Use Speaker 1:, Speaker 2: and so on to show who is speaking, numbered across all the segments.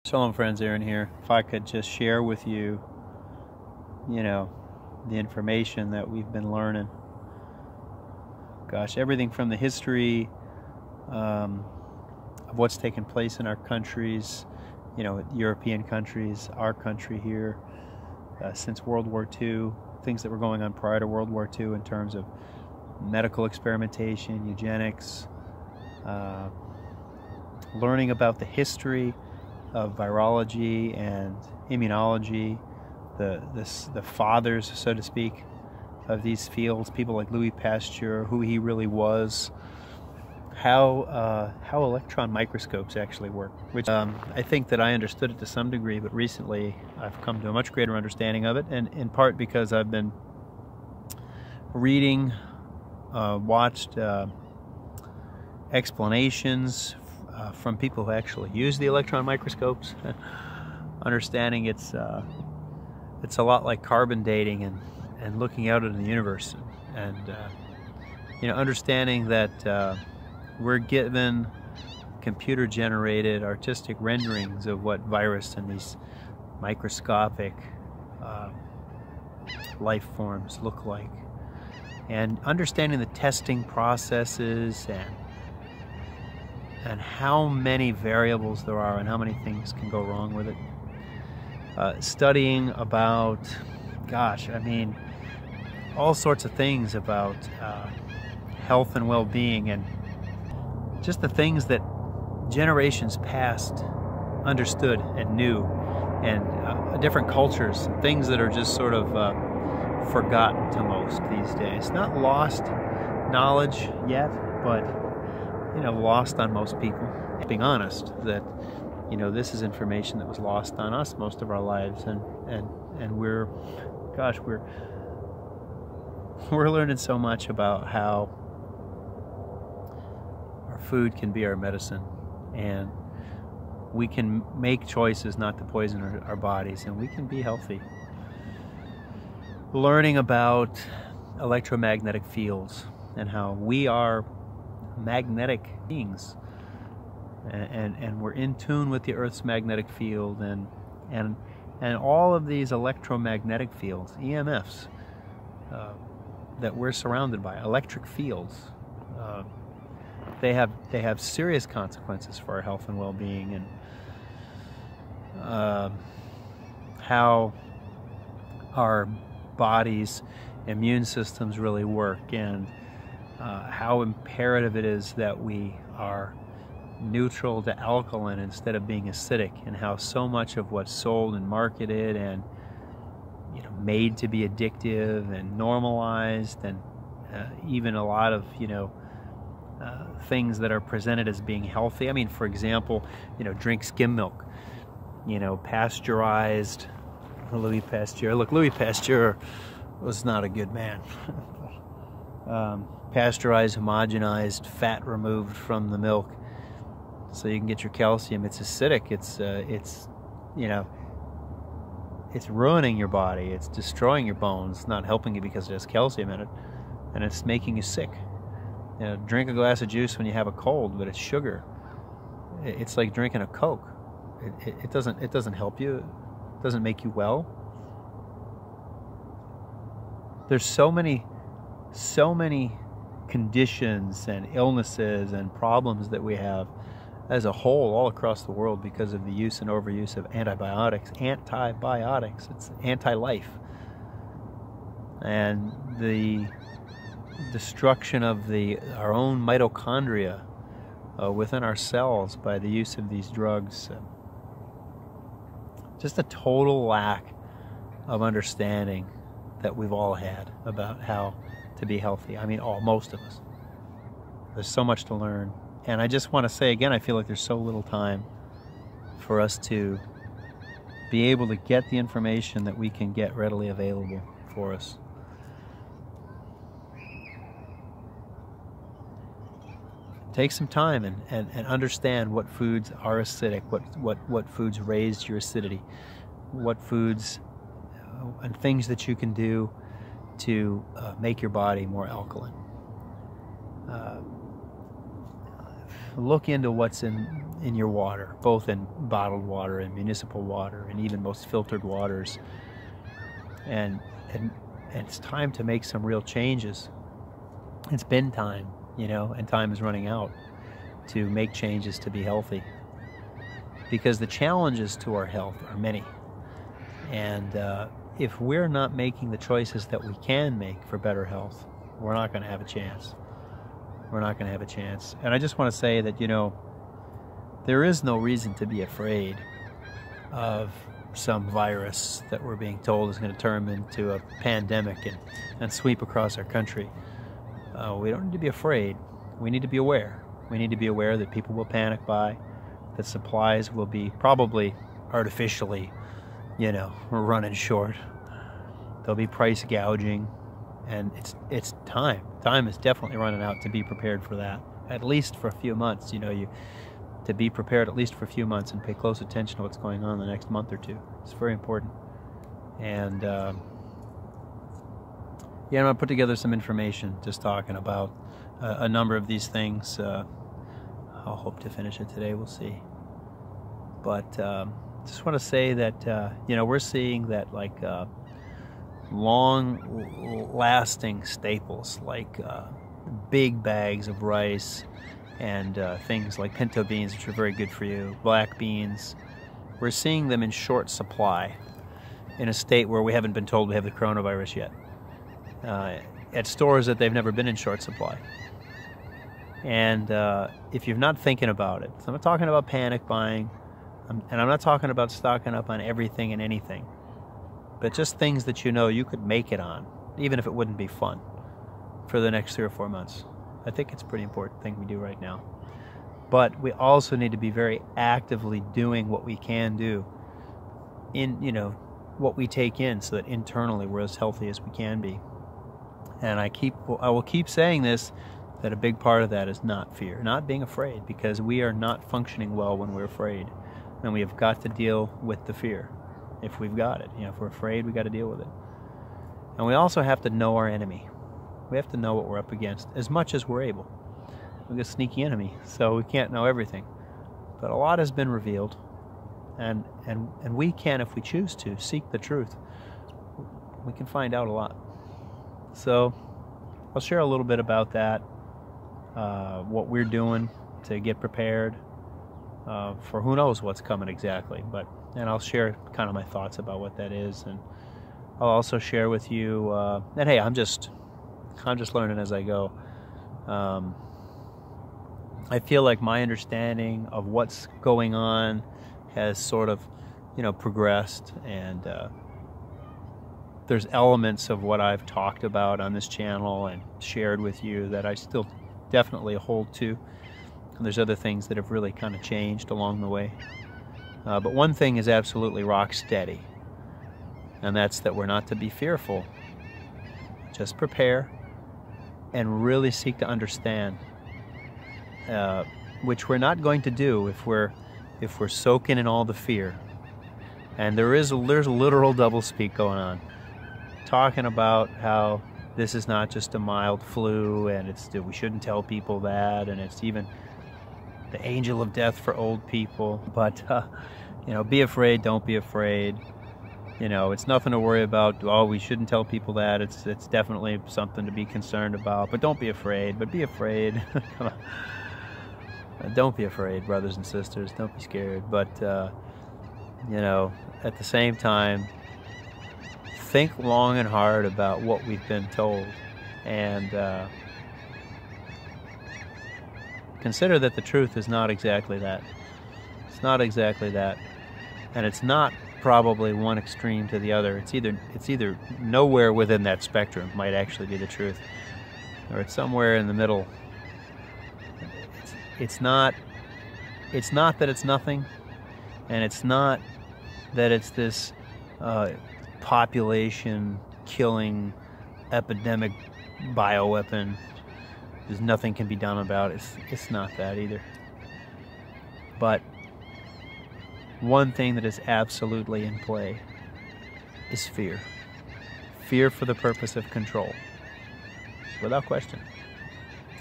Speaker 1: Shalom friends, Aaron here. If I could just share with you, the information that we've been learning. Gosh, everything from the history of what's taken place in our countries, European countries, our country here, since World War II, things that were going on prior to World War II in terms of medical experimentation, eugenics, learning about the history of virology and immunology, the fathers, so to speak, of these fields, people like Louis Pasteur, who he really was, how electron microscopes actually work, which I think that I understood it to some degree, but recently I've come to a much greater understanding of it, and in part because I've been reading, watched explanations from people who actually use the electron microscopes, understanding it's a lot like carbon dating and looking out into the universe, and understanding that we're given computer-generated artistic renderings of what virus and these microscopic life forms look like, and understanding the testing processes and how many variables there are and how many things can go wrong with it. Studying about, all sorts of things about health and well-being, and just the things that generations past understood and knew, and different cultures, things that are just sort of forgotten to most these days. Not lost knowledge yet, but lost on most people. Being honest, that this is information that was lost on us most of our lives, and we're learning so much about how our food can be our medicine, and we can make choices not to poison our bodies, and we can be healthy. Learning about electromagnetic fields and how we are magnetic beings, and we're in tune with the Earth's magnetic field, and all of these electromagnetic fields, EMFs, that we're surrounded by, electric fields, they have serious consequences for our health and well-being, and how our body's immune systems really work, and how imperative it is that we are neutral to alkaline instead of being acidic, and how so much of what's sold and marketed and made to be addictive and normalized, and even a lot of things that are presented as being healthy. I mean, for example, drink skim milk, pasteurized. Louis Pasteur. Look, Louis Pasteur was not a good man. Pasteurized, homogenized, fat removed from the milk, so you can get your calcium. It's acidic. It's ruining your body. It's destroying your bones. Not helping you because it has calcium in it, and it's making you sick. Drink a glass of juice when you have a cold, but it's sugar. It's like drinking a Coke. It doesn't help you. It doesn't make you well. There's so many conditions and illnesses and problems that we have as a whole all across the world because of the use and overuse of antibiotics. It's anti-life. And the destruction of our own mitochondria within our cells by the use of these drugs. Just a total lack of understanding that we've all had about how to be healthy. I mean, most of us. There's so much to learn. And I just want to say again, I feel like there's so little time for us to be able to get the information that we can get readily available for us. Take some time and understand what foods are acidic, what foods raise your acidity, what foods and things that you can do to make your body more alkaline. Look into what's in in your water, both in bottled water and municipal water and even most filtered waters. And it's time to make some real changes. It's been time, you know, and time is running out to make changes to be healthy, because the challenges to our health are many. And if we're not making the choices that we can make for better health, we're not going to have a chance. We're not going to have a chance. And I just want to say that, you know, there is no reason to be afraid of some virus that we're being told is going to turn into a pandemic and sweep across our country. We don't need to be afraid. We need to be aware. We need to be aware that people will panic buy, that supplies will be probably artificially, you know, running short. There'll be price gouging, and it's time. Time is definitely running out to be prepared for that, at least for a few months. You know, to be prepared at least for a few months and pay close attention to what's going on in the next month or two. It's very important. And yeah, I'm going to put together some information just talking about a number of these things. I'll hope to finish it today. We'll see. But just want to say that, you know, we're seeing that, like, long-lasting staples like big bags of rice and things like pinto beans, which are very good for you, black beans. We're seeing them in short supply in a state where we haven't been told we have the coronavirus yet, at stores that they've never been in short supply. And if you're not thinking about it, so I'm not talking about panic buying, and I'm not talking about stocking up on everything and anything, but just things that you know you could make it on, even if it wouldn't be fun, for the next 3 or 4 months. I think it's a pretty important thing we do right now. But we also need to be very actively doing what we can do in, you know, what we take in, so that internally we're as healthy as we can be. And I will keep saying this, that a big part of that is not fear, not being afraid, because we are not functioning well when we're afraid. And we have got to deal with the fear. If we've got it, you know, if we're afraid, we got to deal with it. And we also have to know our enemy. We have to know what we're up against as much as we're able. We've got a sneaky enemy, so we can't know everything. But a lot has been revealed, and we can, if we choose to, seek the truth. We can find out a lot. So I'll share a little bit about that, what we're doing to get prepared for who knows what's coming exactly. And I'll share kind of my thoughts about what that is, and I'll also share with you that, hey, I'm just learning as I go. I feel like my understanding of what's going on has sort of, you know, progressed, and there's elements of what I've talked about on this channel and shared with you that I still definitely hold to. And there's other things that have really kind of changed along the way. But one thing is absolutely rock steady, and that's that we're not to be fearful. Just prepare and really seek to understand, which we're not going to do if we're soaking in all the fear. And there's literal doublespeak going on, talking about how this is not just a mild flu, and we shouldn't tell people that, and it's even the angel of death for old people. But you know, be afraid, don't be afraid. You know, it's nothing to worry about. Oh, we shouldn't tell people that. It's definitely something to be concerned about. But don't be afraid. But be afraid. Come on. Don't be afraid, brothers and sisters. Don't be scared. But you know, at the same time, think long and hard about what we've been told, and consider that the truth is not exactly that. It's not exactly that, and it's not probably one extreme to the other. It's either nowhere within that spectrum might actually be the truth, or it's somewhere in the middle. It's not that it's nothing, and it's not that it's this population killing epidemic bioweapon. There's nothing can be done about it. It's not that either. But one thing that is absolutely in play is fear. Fear for the purpose of control, without question.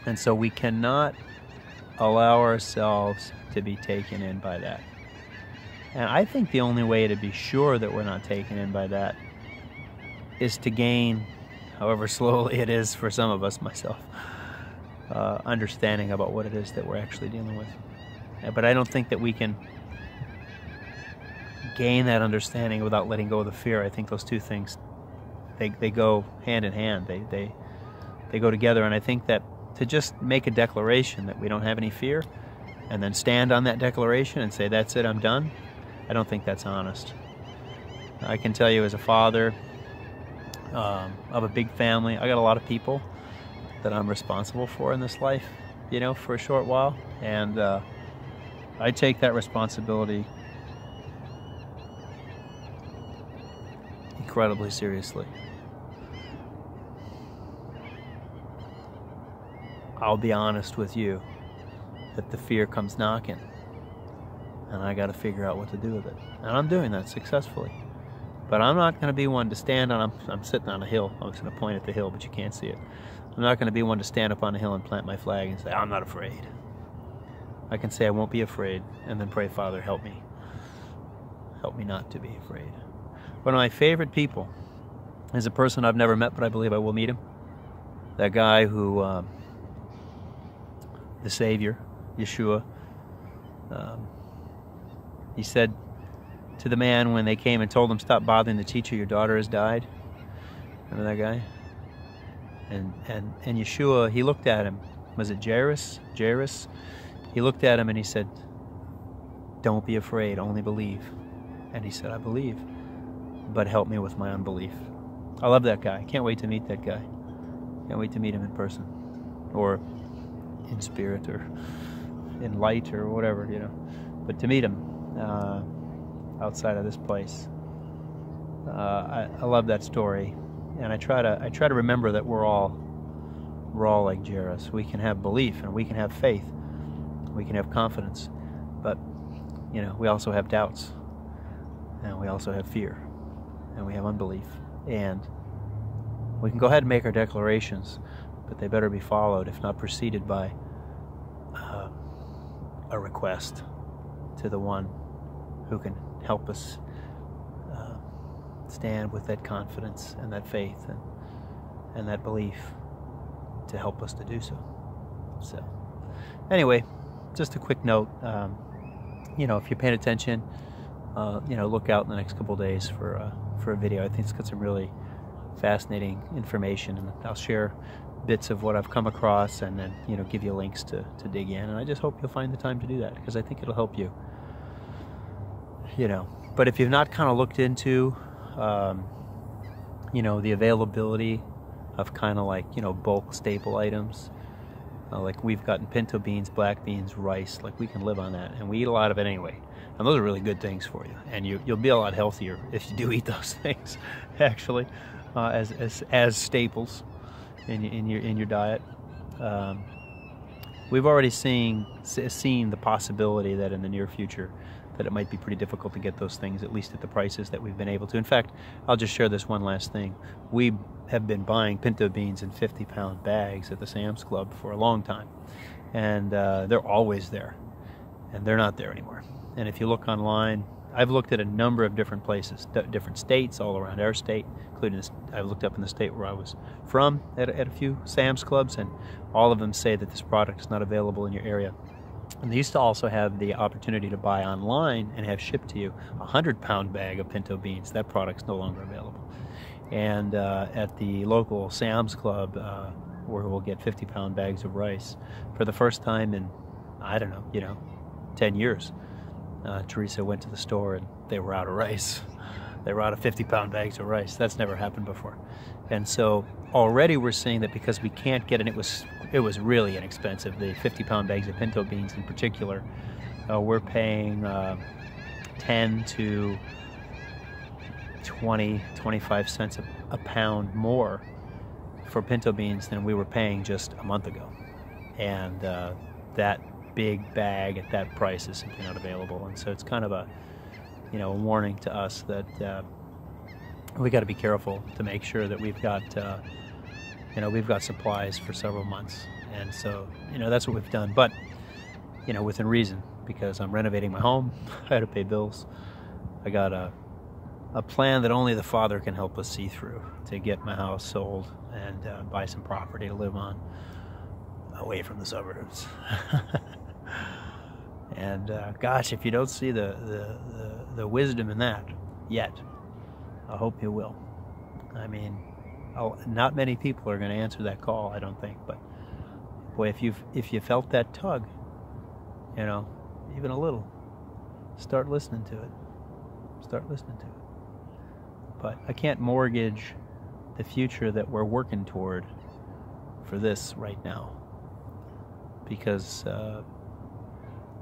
Speaker 1: And so we cannot allow ourselves to be taken in by that. And I think the only way to be sure that we're not taken in by that is to gain, however slowly it is for some of us, myself, understanding about what it is that we're actually dealing with. But I don't think that we can gain that understanding without letting go of the fear. I think those two things, they go hand in hand. They go together. And I think that to just make a declaration that we don't have any fear and then stand on that declaration and say, that's it, I'm done, I don't think that's honest. I can tell you, as a father of a big family, I got a lot of people that I'm responsible for in this life, you know, for a short while. And I take that responsibility incredibly seriously. I'll be honest with you that the fear comes knocking, and I got to figure out what to do with it. And I'm doing that successfully. But I'm not going to be one to stand on, I'm sitting on a hill. I'm just going to point at the hill, but you can't see it. I'm not going to be one to stand up on a hill and plant my flag and say, I'm not afraid. I can say I won't be afraid, and then pray, Father, help me. Help me not to be afraid. One of my favorite people is a person I've never met, but I believe I will meet him. That guy who, the Savior, Yeshua, he said to the man when they came and told him, stop bothering the teacher, your daughter has died. Remember that guy? And Yeshua, he looked at him. Was it Jairus? Jairus? He looked at him and he said, don't be afraid, only believe. And he said, I believe, but help me with my unbelief. I love that guy. Can't wait to meet that guy. Can't wait to meet him in person, or in spirit, or in light, or whatever, you know. But to meet him outside of this place, I love that story, and I try to remember that we're all like Jairus. We can have belief, and we can have faith, we can have confidence, but you know, we also have doubts, and we also have fear, and we have unbelief, and we can go ahead and make our declarations, but they better be followed, if not preceded by a request to the one who can help us stand with that confidence and that faith and that belief to help us to do so. So anyway, just a quick note, you know, if you're paying attention, you know, look out in the next couple of days for a video. I think it's got some really fascinating information, and I'll share bits of what I've come across, and then, you know, give you links to dig in. And I just hope you'll find the time to do that, because I think it'll help you, you know. But if you've not kind of looked into, you know, the availability of kind of like, you know, bulk staple items, like we've gotten pinto beans, black beans, rice, like we can live on that, and we eat a lot of it anyway. And those are really good things for you, and you'll be a lot healthier if you do eat those things, actually, as staples in your diet. We've already seen the possibility that in the near future that it might be pretty difficult to get those things, at least at the prices that we've been able to. In fact, I'll just share this one last thing. We have been buying pinto beans in 50-pound bags at the Sam's Club for a long time, and they're always there, and they're not there anymore. And if you look online, I've looked at a number of different places, different states all around our state, including this, I've looked up in the state where I was from at a few Sam's Clubs, and all of them say that this product is not available in your area. And they used to also have the opportunity to buy online and have shipped to you a 100-pound bag of pinto beans. That product's no longer available. And at the local Sam's Club, where we'll get 50-pound bags of rice, for the first time in, I don't know, you know, 10 years, Teresa went to the store and they were out of rice. They were out of 50-pound bags of rice. That's never happened before. And so already we're seeing that because we can't get it, it was really inexpensive, the 50-pound bags of pinto beans in particular, we're paying 10 to 20, 25 cents a pound more for pinto beans than we were paying just a month ago. And that big bag at that price is simply not available. And so it's kind of a, you know, a warning to us that we got to be careful to make sure that we've got, you know, we've got supplies for several months. And so, you know, that's what we've done. But you know, within reason, because I'm renovating my home. I had to pay bills. I got a plan that only the Father can help us see through to get my house sold and buy some property to live on away from the suburbs. And gosh, if you don't see the wisdom in that yet, I hope you will. I mean, not many people are going to answer that call, I don't think. But boy, if you felt that tug, you know, even a little, start listening to it. Start listening to it. But I can't mortgage the future that we're working toward for this right now, because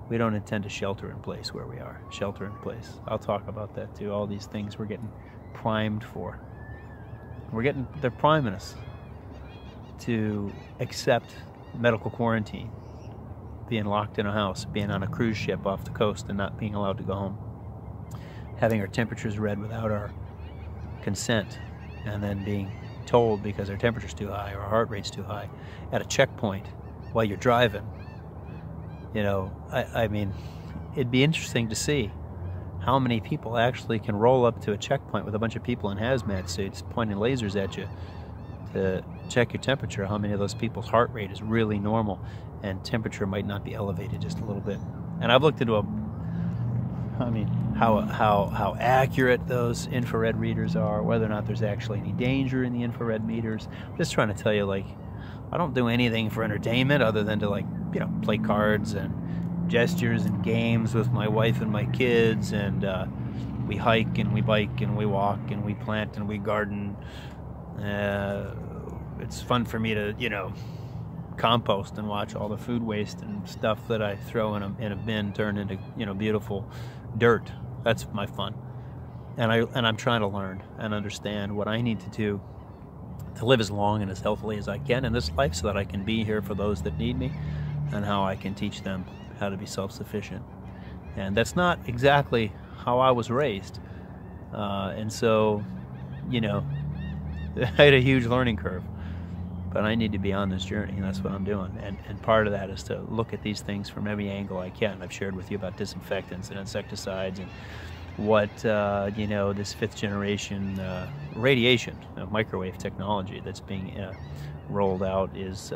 Speaker 1: we don't intend to shelter in place where we are. Shelter in place. I'll talk about that too. All these things we're getting primed for. They're priming us to accept medical quarantine, being locked in a house, being on a cruise ship off the coast and not being allowed to go home, having our temperatures read without our consent, and then being told because our temperature's too high or our heart rate's too high at a checkpoint while you're driving. You know, I mean, it'd be interesting to see how many people actually can roll up to a checkpoint with a bunch of people in hazmat suits pointing lasers at you to check your temperature. How many of those people's heart rate is really normal and temperature might not be elevated just a little bit. And I've looked into how accurate those infrared readers are, whether or not there's actually any danger in the infrared meters. I'm just trying to tell you, like, I don't do anything for entertainment other than to, like, you know, play cards and gestures and games with my wife and my kids, and we hike and we bike and we walk and we plant and we garden. It's fun for me to, you know, compost and watch all the food waste and stuff that I throw in a bin turn into, you know, beautiful dirt. That's my fun. And I'm trying to learn and understand what I need to do to live as long and as healthily as I can in this life, so that I can be here for those that need me, and how I can teach them how to be self-sufficient. And that's not exactly how I was raised. And so, you know, I had a huge learning curve. But I need to be on this journey, and that's what I'm doing. And part of that is to look at these things from every angle I can. I've shared with you about disinfectants and insecticides, and what, you know, this 5th generation radiation, microwave technology that's being rolled out is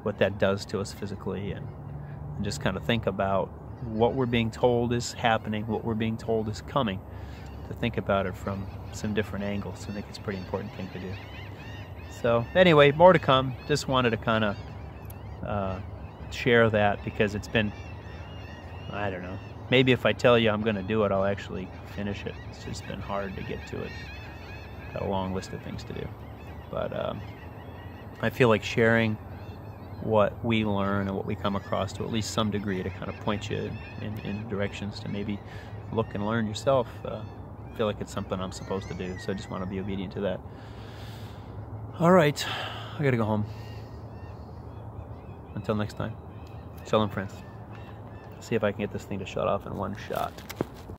Speaker 1: what that does to us physically, and just kind of think about what we're being told is happening, what we're being told is coming, to think about it from some different angles. I think it's a pretty important thing to do. So anyway, more to come. Just wanted to kind of share that, because it's been, I don't know, maybe if I tell you I'm going to do it, I'll actually finish it. It's just been hard to get to it. Got a long list of things to do. But I feel like sharing what we learn and what we come across to at least some degree, to kind of point you in directions to maybe look and learn yourself. I feel like it's something I'm supposed to do, so I just want to be obedient to that. All right, I gotta go home. Until next time, shalom, friends. See if I can get this thing to shut off in one shot.